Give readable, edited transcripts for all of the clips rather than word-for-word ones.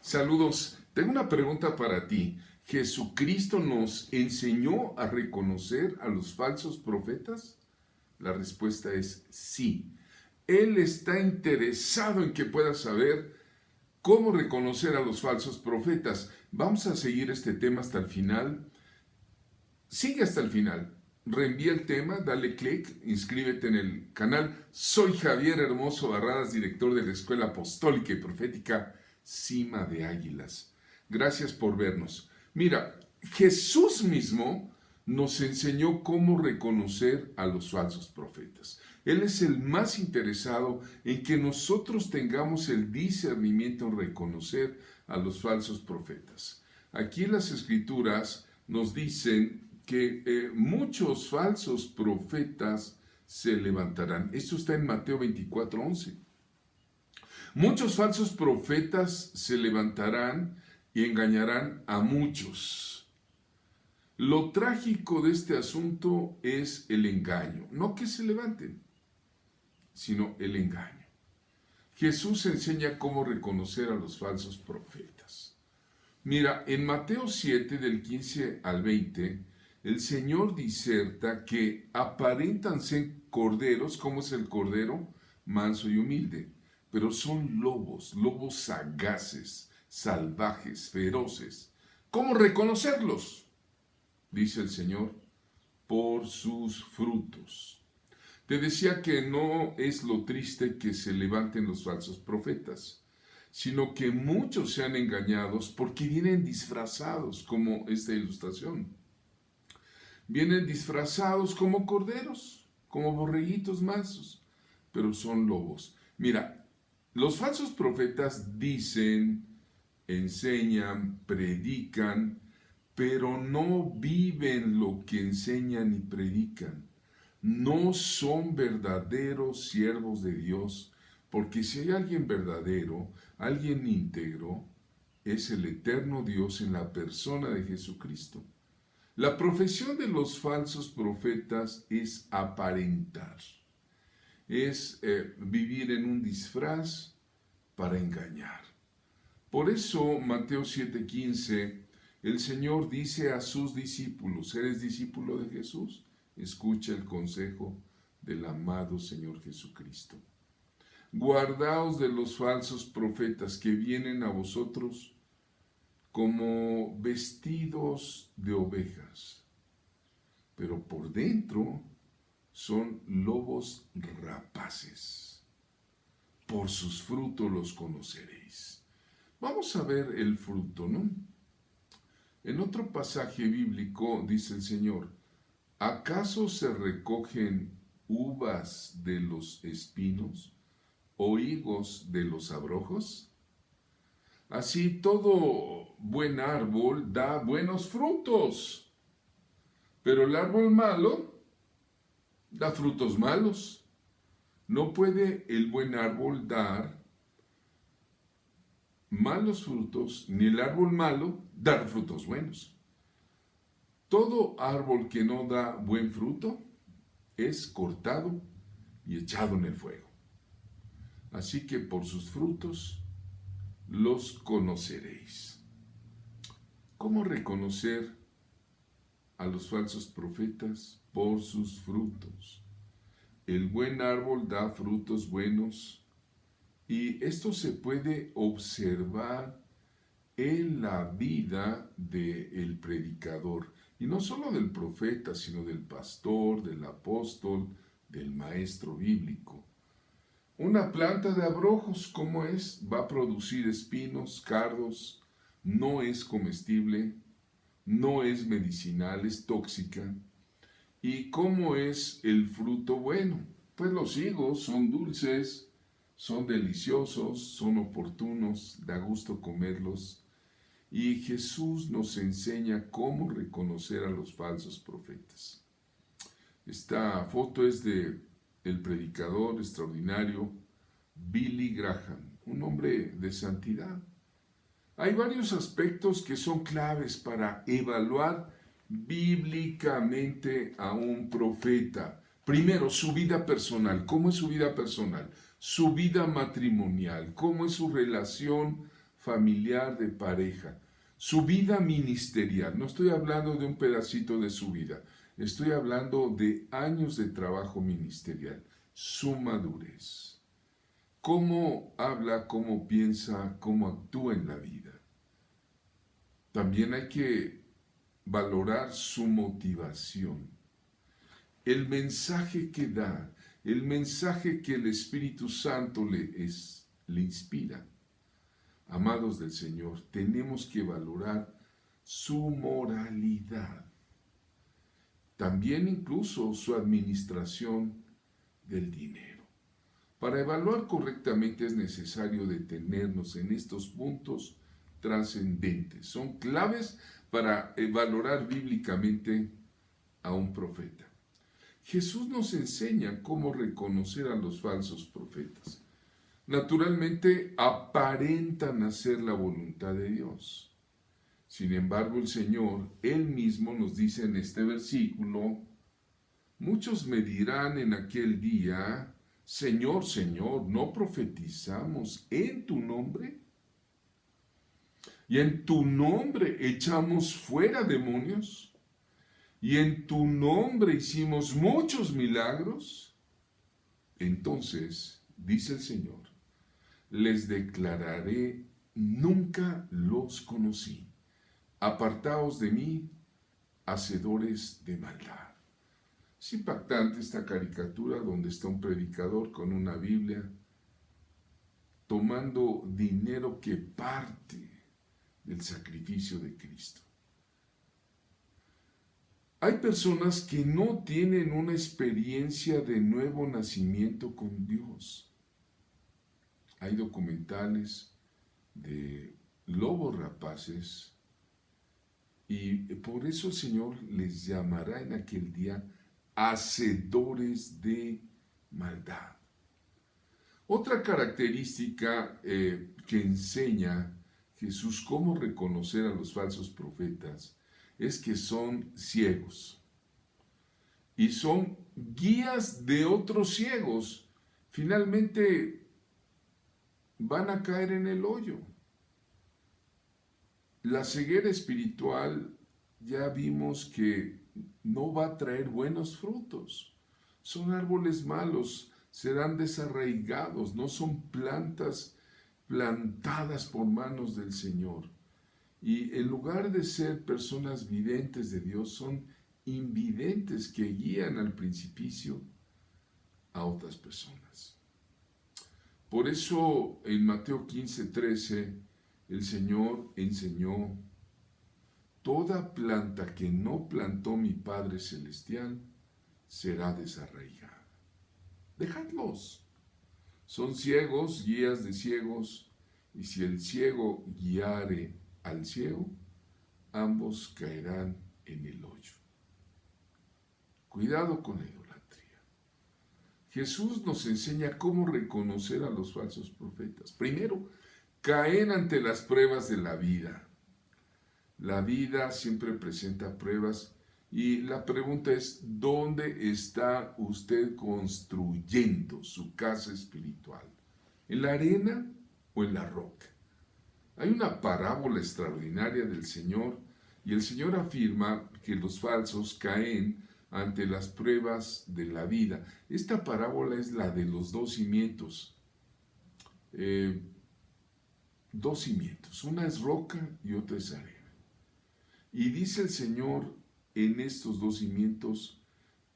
Saludos. Tengo una pregunta para ti. ¿Jesucristo nos enseñó a reconocer a los falsos profetas? La respuesta es sí. Él está interesado en que puedas saber cómo reconocer a los falsos profetas. Vamos a seguir este tema hasta el final. Sigue hasta el final. Reenvía el tema, dale clic, inscríbete en el canal. Soy Javier Hermoso Barradas, director de la Escuela Apostólica y Profética Cima de Águilas. Gracias por vernos. Mira, Jesús mismo nos enseñó cómo reconocer a los falsos profetas. Él es el más interesado en que nosotros tengamos el discernimiento en reconocer a los falsos profetas. Aquí en las Escrituras nos dicen que muchos falsos profetas se levantarán. Esto está en Mateo 24:11. Muchos falsos profetas se levantarán y engañarán a muchos. Lo trágico de este asunto es el engaño. No que se levanten, sino el engaño. Jesús enseña cómo reconocer a los falsos profetas. Mira, en Mateo 7, del 15 al 20, el Señor diserta que aparentan ser corderos. ¿Cómo es el cordero? Manso y humilde. Pero son lobos sagaces, salvajes, feroces. ¿Cómo reconocerlos? Dice el Señor, por sus frutos. Te decía que no es lo triste que se levanten los falsos profetas, sino que muchos sean engañados porque vienen disfrazados, como esta ilustración. Vienen disfrazados como corderos, como borreguitos mansos, pero son lobos. Mira, los falsos profetas dicen, enseñan, predican, pero no viven lo que enseñan y predican. No son verdaderos siervos de Dios, porque si hay alguien verdadero, alguien íntegro, es el eterno Dios en la persona de Jesucristo. La profesión de los falsos profetas es aparentar, es vivir en un disfraz para engañar. Por eso, Mateo 7:15, el Señor dice a sus discípulos: ¿eres discípulo de Jesús? Escucha el consejo del amado Señor Jesucristo. Guardaos de los falsos profetas que vienen a vosotros como vestidos de ovejas, pero por dentro son lobos rapaces. Por sus frutos los conoceréis. Vamos a ver el fruto, ¿no? En otro pasaje bíblico dice el Señor: ¿acaso se recogen uvas de los espinos o higos de los abrojos? Así todo buen árbol da buenos frutos, pero el árbol malo da frutos malos. No puede el buen árbol dar malos frutos, ni el árbol malo dar frutos buenos. Todo árbol que no da buen fruto es cortado y echado en el fuego. Así que por sus frutos los conoceréis. ¿Cómo reconocer a los falsos profetas? Por sus frutos. El buen árbol da frutos buenos, y esto se puede observar en la vida del predicador, y no solo del profeta, sino del pastor, del apóstol, del maestro bíblico. Una planta de abrojos, ¿cómo es? Va a producir espinos, cardos, no es comestible, no es medicinal, es tóxica. ¿Y cómo es el fruto bueno? Pues los higos son dulces, son deliciosos, son oportunos, da gusto comerlos. Y Jesús nos enseña cómo reconocer a los falsos profetas. Esta foto es de el predicador extraordinario Billy Graham, un hombre de santidad. Hay varios aspectos que son claves para evaluar bíblicamente a un profeta. Primero, su vida personal. ¿Cómo es su vida personal? Su vida matrimonial. ¿Cómo es su relación familiar, de pareja, su vida ministerial. No estoy hablando de un pedacito de su vida, estoy hablando de años de trabajo ministerial, su madurez. Cómo habla, cómo piensa, cómo actúa en la vida. También hay que valorar su motivación, el mensaje que da, el mensaje que el Espíritu Santo le inspira. Amados del Señor, tenemos que valorar su moralidad, también incluso su administración del dinero. Para evaluar correctamente es necesario detenernos en estos puntos trascendentes. Son claves para valorar bíblicamente a un profeta. Jesús nos enseña cómo reconocer a los falsos profetas. Naturalmente aparentan hacer la voluntad de Dios. Sin embargo, el Señor, Él mismo nos dice en este versículo, muchos me dirán en aquel día, Señor, Señor, ¿no profetizamos en tu nombre? ¿Y en tu nombre echamos fuera demonios? ¿Y en tu nombre hicimos muchos milagros? Entonces, dice el Señor, les declararé, nunca los conocí. Apartaos de mí, hacedores de maldad. Es impactante esta caricatura donde está un predicador con una Biblia tomando dinero que parte del sacrificio de Cristo. Hay personas que no tienen una experiencia de nuevo nacimiento con Dios. Hay documentales de lobos rapaces y por eso el Señor les llamará en aquel día hacedores de maldad. Otra característica que enseña Jesús cómo reconocer a los falsos profetas es que son ciegos y son guías de otros ciegos. Finalmente van a caer en el hoyo. La ceguera espiritual ya vimos que no va a traer buenos frutos. Son árboles malos, serán desarraigados, no son plantas plantadas por manos del Señor. Y en lugar de ser personas videntes de Dios, son invidentes que guían al precipicio a otras personas. Por eso en Mateo 15:13 el Señor enseñó, toda planta que no plantó mi Padre Celestial será desarraigada. Dejadlos. Son ciegos, guías de ciegos, y si el ciego guiare al ciego, ambos caerán en el hoyo. Cuidado con la idolatría. Jesús nos enseña cómo reconocer a los falsos profetas. Primero, caen ante las pruebas de la vida. La vida siempre presenta pruebas y la pregunta es, ¿dónde está usted construyendo su casa espiritual? ¿En la arena o en la roca? Hay una parábola extraordinaria del Señor y el Señor afirma que los falsos caen ante las pruebas de la vida. Esta parábola es la de los dos cimientos. Dos cimientos, una es roca y otra es arena. Y dice el Señor en estos dos cimientos,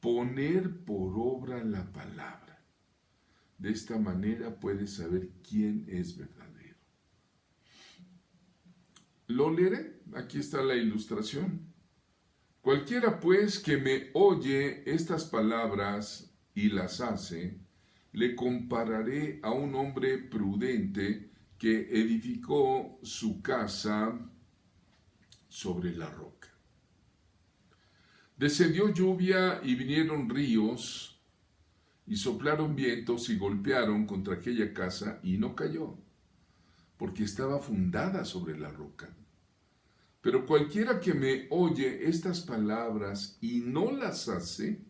poner por obra la palabra. De esta manera puedes saber quién es verdadero. Lo leeré, aquí está la ilustración. Cualquiera pues que me oye estas palabras y las hace, le compararé a un hombre prudente que edificó su casa sobre la roca. Descendió lluvia y vinieron ríos y soplaron vientos y golpearon contra aquella casa y no cayó, porque estaba fundada sobre la roca. Pero cualquiera que me oye estas palabras y no las hace,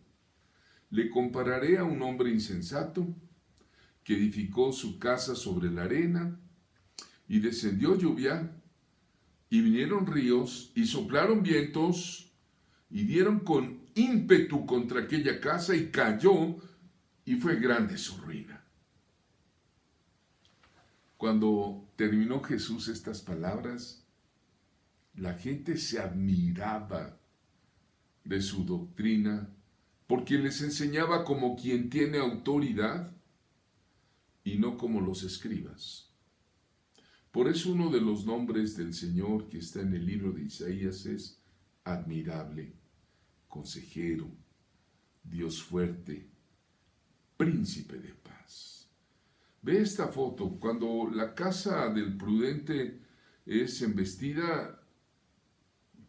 le compararé a un hombre insensato que edificó su casa sobre la arena, y descendió lluvia, y vinieron ríos, y soplaron vientos, y dieron con ímpetu contra aquella casa, y cayó, y fue grande su ruina. Cuando terminó Jesús estas palabras, la gente se admiraba de su doctrina, porque les enseñaba como quien tiene autoridad y no como los escribas. Por eso uno de los nombres del Señor que está en el libro de Isaías es admirable, consejero, Dios fuerte, príncipe de paz. Ve esta foto, cuando la casa del prudente es embestida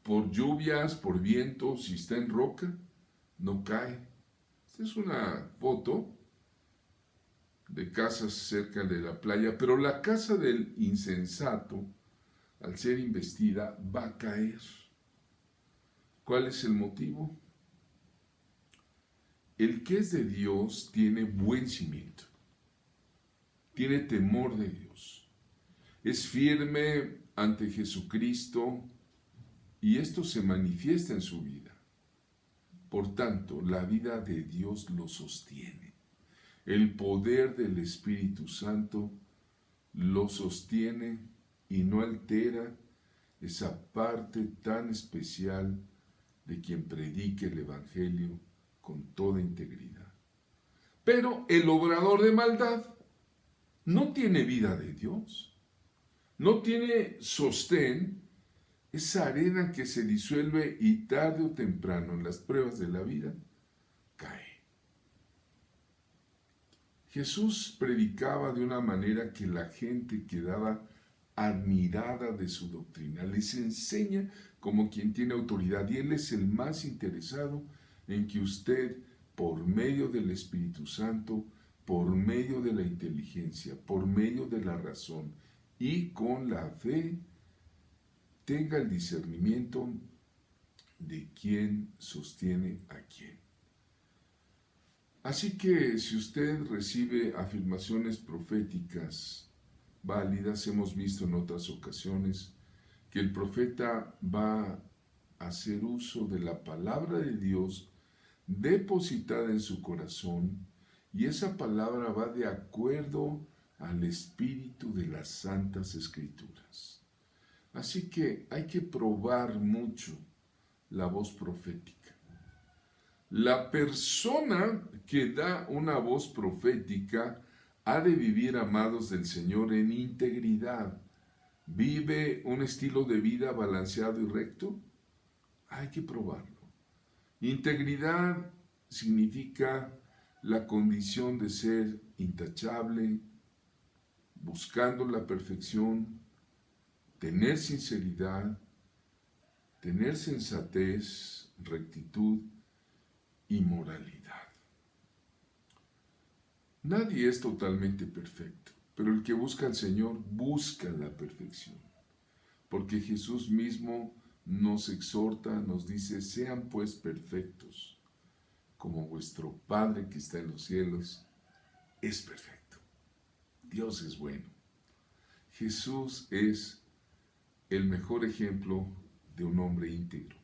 por lluvias, por vientos, si está en roca, no cae. Esta es una foto de casas cerca de la playa, pero la casa del insensato, al ser investida, va a caer. ¿Cuál es el motivo? El que es de Dios tiene buen cimiento, tiene temor de Dios, es firme ante Jesucristo y esto se manifiesta en su vida. Por tanto, la vida de Dios lo sostiene. El poder del Espíritu Santo lo sostiene y no altera esa parte tan especial de quien predique el Evangelio con toda integridad. Pero el obrador de maldad no tiene vida de Dios, no tiene sostén, esa arena que se disuelve y tarde o temprano en las pruebas de la vida cae. Jesús predicaba de una manera que la gente quedaba admirada de su doctrina. Les enseña como quien tiene autoridad y Él es el más interesado en que usted, por medio del Espíritu Santo, por medio de la inteligencia, por medio de la razón y con la fe, tenga el discernimiento de quién sostiene a quién. Así que si usted recibe afirmaciones proféticas válidas, hemos visto en otras ocasiones que el profeta va a hacer uso de la palabra de Dios depositada en su corazón y esa palabra va de acuerdo al espíritu de las Santas Escrituras. Así que hay que probar mucho la voz profética. La persona que da una voz profética ha de vivir, amados del Señor, en integridad. ¿Vive un estilo de vida balanceado y recto? Hay que probarlo. Integridad significa la condición de ser intachable, buscando la perfección, tener sinceridad, tener sensatez, rectitud y moralidad. Nadie es totalmente perfecto, pero el que busca al Señor busca la perfección, porque Jesús mismo nos exhorta, nos dice, sean pues perfectos, como vuestro Padre que está en los cielos es perfecto. Dios es bueno. Jesús es el mejor ejemplo de un hombre íntegro.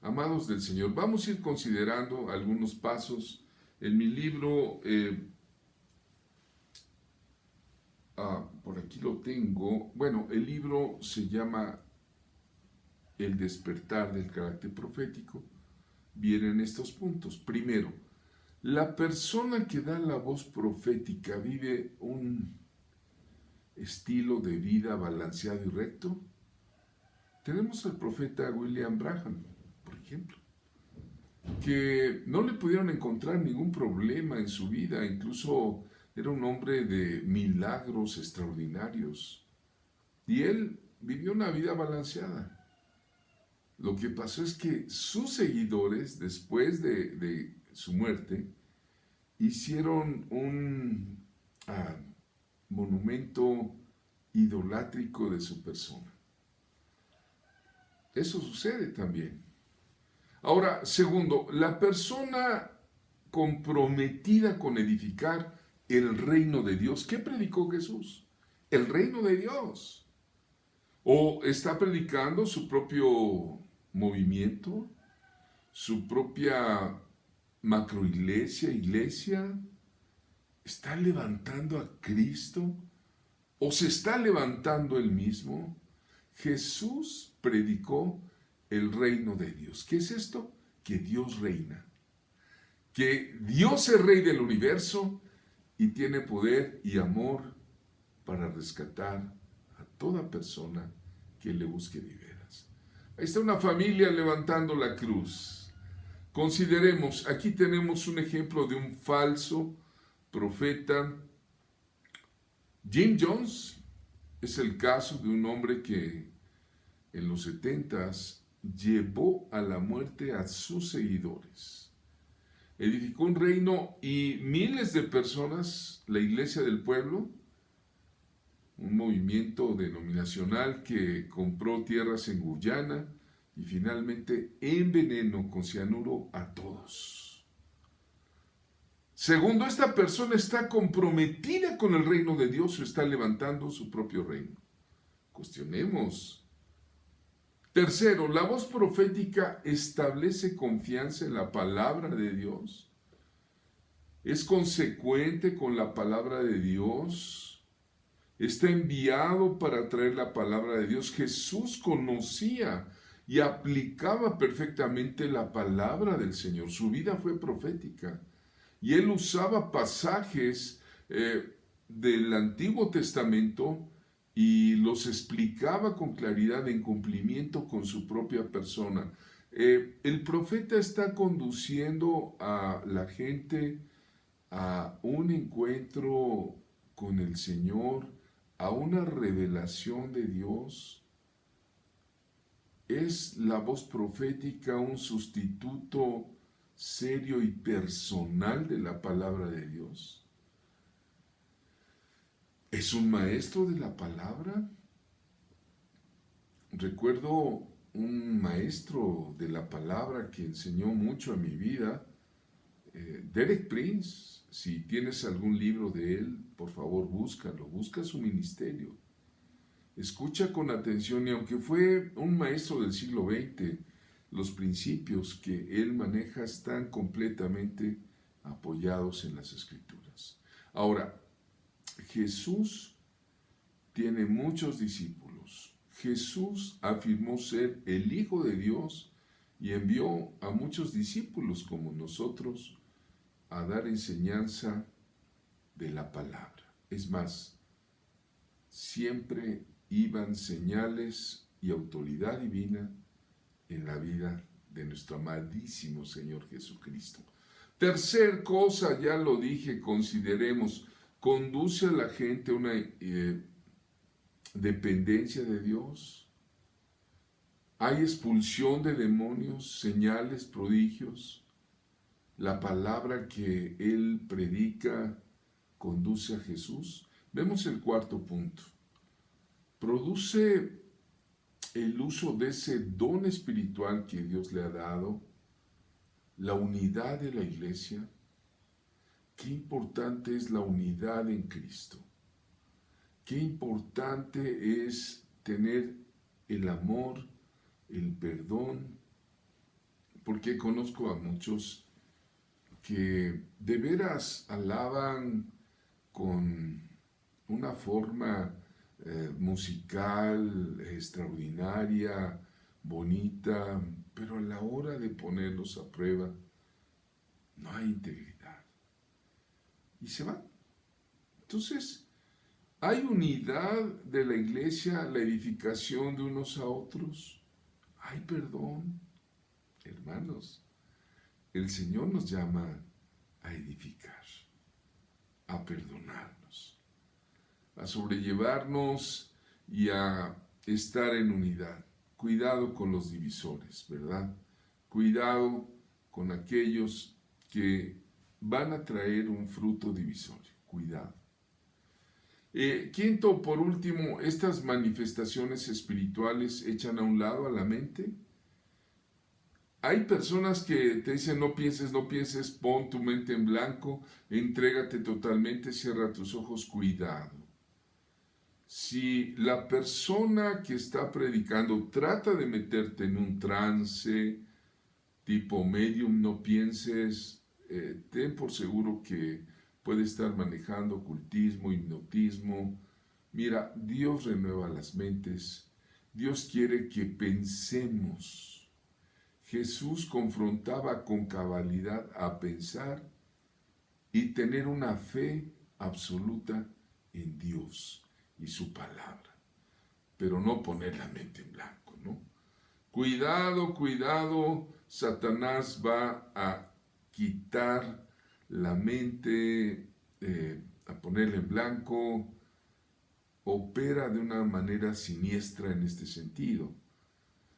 Amados del Señor, vamos a ir considerando algunos pasos. En mi libro, por aquí lo tengo, bueno, el libro se llama El despertar del carácter profético. Vienen estos puntos. Primero, la persona que da la voz profética vive un estilo de vida balanceado y recto. Tenemos al profeta William Branham, por ejemplo, que no le pudieron encontrar ningún problema en su vida, incluso era un hombre de milagros extraordinarios, y él vivió una vida balanceada. Lo que pasó es que sus seguidores, después de su muerte, hicieron un monumento idolátrico de su persona. Eso sucede también. Ahora, segundo, la persona comprometida con edificar el reino de Dios. ¿Qué predicó Jesús? el reino de Dios. O está predicando su propio movimiento, su propia macroiglesia, iglesia. ¿Está levantando a Cristo? ¿O se está levantando él mismo? Jesús predicó el reino de Dios. ¿Qué es esto? Que Dios reina. Que Dios es rey del universo y tiene poder y amor para rescatar a toda persona que le busque de veras. Ahí está una familia levantando la cruz. Consideremos, aquí tenemos un ejemplo de un falso profeta. Jim Jones es el caso de un hombre que en los 70s llevó a la muerte a sus seguidores. Edificó un reino y miles de personas, la iglesia del pueblo, un movimiento denominacional que compró tierras en Guyana y finalmente envenenó con cianuro a todos. Segundo, esta persona está comprometida con el reino de Dios o está levantando su propio reino. Cuestionemos. Tercero, la voz profética establece confianza en la palabra de Dios. Es consecuente con la palabra de Dios. Está enviado para traer la palabra de Dios. Jesús conocía y aplicaba perfectamente la palabra del Señor. Su vida fue profética. Y él usaba pasajes del Antiguo Testamento y los explicaba con claridad en cumplimiento con su propia persona. El profeta está conduciendo a la gente a un encuentro con el Señor, a una revelación de Dios. ¿Es la voz profética un sustituto serio y personal de la palabra de Dios? ¿Es un maestro de la palabra? Recuerdo un maestro de la palabra que enseñó mucho a mi vida, Derek Prince. Si tienes algún libro de él, por favor búscalo, busca su ministerio. Escucha con atención y aunque fue un maestro del siglo XX, los principios que él maneja están completamente apoyados en las Escrituras. Ahora, Jesús tiene muchos discípulos. Jesús afirmó ser el Hijo de Dios y envió a muchos discípulos como nosotros a dar enseñanza de la palabra. Es más, siempre iban señales y autoridad divina en la vida de nuestro amadísimo Señor Jesucristo. Tercer cosa, ya lo dije, consideremos, conduce a la gente a una dependencia de Dios. Hay expulsión de demonios, señales, prodigios. La palabra que él predica conduce a Jesús. Vemos el cuarto punto. Produce el uso de ese don espiritual que Dios le ha dado, la unidad de la iglesia. Qué importante es la unidad en Cristo. Qué importante es tener el amor, el perdón, porque conozco a muchos que de veras alaban con una forma musical extraordinaria, bonita, pero a la hora de ponerlos a prueba no hay integridad y se van. Entonces, ¿hay unidad de la iglesia, la edificación de unos a otros? ¿Hay perdón? Hermanos, el Señor nos llama a edificar, a perdonarnos, a sobrellevarnos y a estar en unidad. Cuidado con los divisores, ¿verdad? Cuidado con aquellos que van a traer un fruto divisorio. Cuidado. Quinto, por último, estas manifestaciones espirituales echan a un lado a la mente. Hay personas que te dicen no pienses, pon tu mente en blanco, entrégate totalmente, cierra tus ojos, cuidado. Si la persona que está predicando trata de meterte en un trance tipo medium, no pienses, ten por seguro que puede estar manejando ocultismo, hipnotismo. Mira, Dios renueva las mentes. Dios quiere que pensemos. Jesús confrontaba con cabalidad a pensar y tener una fe absoluta en Dios y su palabra, pero no poner la mente en blanco, ¿no? Cuidado, cuidado, Satanás va a quitar la mente, a ponerla en blanco, opera de una manera siniestra en este sentido.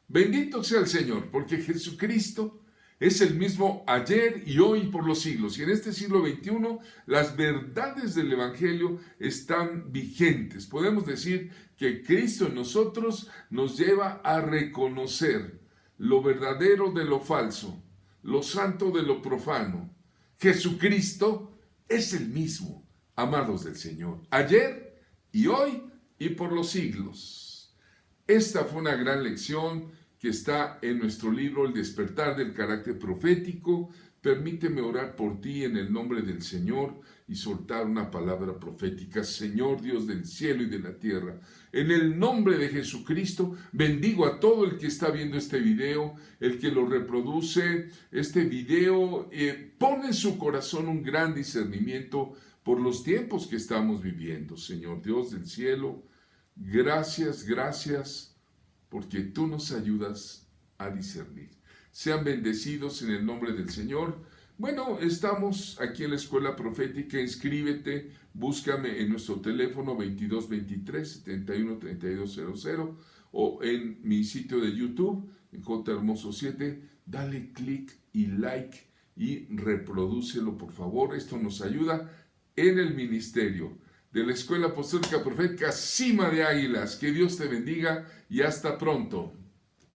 Bendito sea el Señor, porque Jesucristo es el mismo ayer y hoy por los siglos. Y en este siglo XXI las verdades del Evangelio están vigentes. Podemos decir que Cristo en nosotros nos lleva a reconocer lo verdadero de lo falso, lo santo de lo profano. Jesucristo es el mismo, amados del Señor, ayer y hoy y por los siglos. Esta fue una gran lección que está en nuestro libro El despertar del carácter profético. Permíteme orar por ti en el nombre del Señor y soltar una palabra profética. Señor Dios del cielo y de la tierra, en el nombre de Jesucristo, bendigo a todo el que está viendo este video, el que lo reproduce, este video, pone en su corazón un gran discernimiento por los tiempos que estamos viviendo. Señor Dios del cielo, gracias, gracias, porque tú nos ayudas a discernir. Sean bendecidos en el nombre del Señor. Bueno, estamos aquí en la Escuela Profética. Inscríbete, búscame en nuestro teléfono 2223-713200 o en mi sitio de YouTube, en J Hermoso 7. Dale clic y like y reprodúcelo, por favor. Esto nos ayuda en el ministerio de la Escuela Apostólica Profética Cima de Águilas. Que Dios te bendiga y hasta pronto.